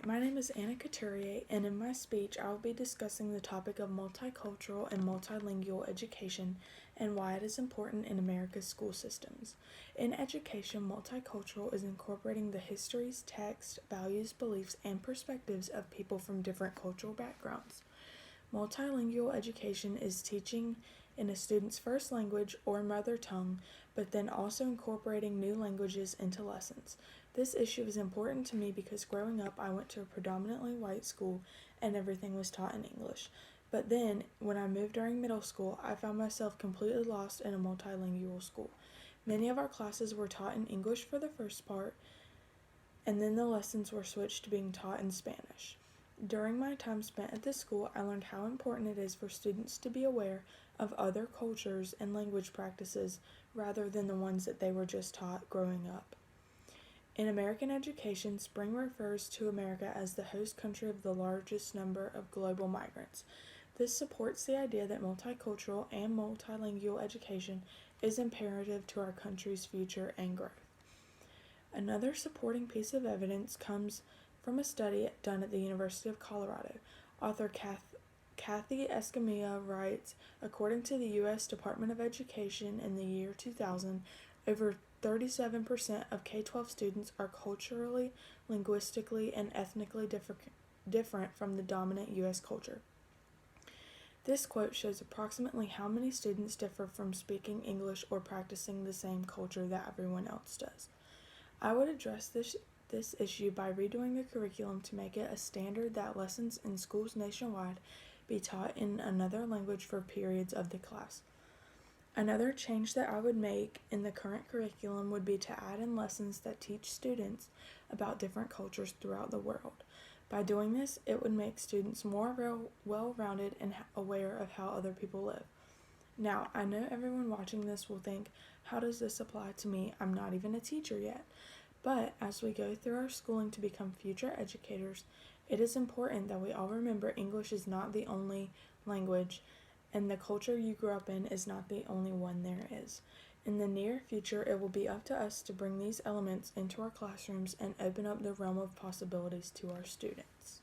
Hi, my name is Anna Couturier, and in my speech, I will be discussing the topic of multicultural and multilingual education and why it is important in America's school systems. In education, multicultural is incorporating the histories, texts, values, beliefs, and perspectives of people from different cultural backgrounds. Multilingual education is teaching in a student's first language or mother tongue, but then also incorporating new languages into lessons. This issue is important to me because growing up, I went to a predominantly white school and everything was taught in English. But then, when I moved during middle school, I found myself completely lost in a multilingual school. Many of our classes were taught in English for the first part, and then the lessons were switched to being taught in Spanish. During my time spent at this school, I learned how important it is for students to be aware of other cultures and language practices rather than the ones that they were just taught growing up. In American education, spring refers to America as the host country of the largest number of global migrants. This supports the idea that multicultural and multilingual education is imperative to our country's future and growth. Another supporting piece of evidence comes from a study done at the University of Colorado. Author Kathy Escamilla writes, according to the U.S. Department of Education in the year 2000, over 37% of K-12 students are culturally, linguistically, and ethnically different from the dominant U.S. culture. This quote shows approximately how many students differ from speaking English or practicing the same culture that everyone else does. I would address this issue by redoing the curriculum to make it a standard that lessons in schools nationwide be taught in another language for periods of the class. Another change that I would make in the current curriculum would be to add in lessons that teach students about different cultures throughout the world. By doing this, it would make students more well-rounded and aware of how other people live. Now, I know everyone watching this will think, how does this apply to me? I'm not even a teacher yet. But as we go through our schooling to become future educators, it is important that we all remember English is not the only language, and the culture you grew up in is not the only one there is. In the near future, it will be up to us to bring these elements into our classrooms and open up the realm of possibilities to our students.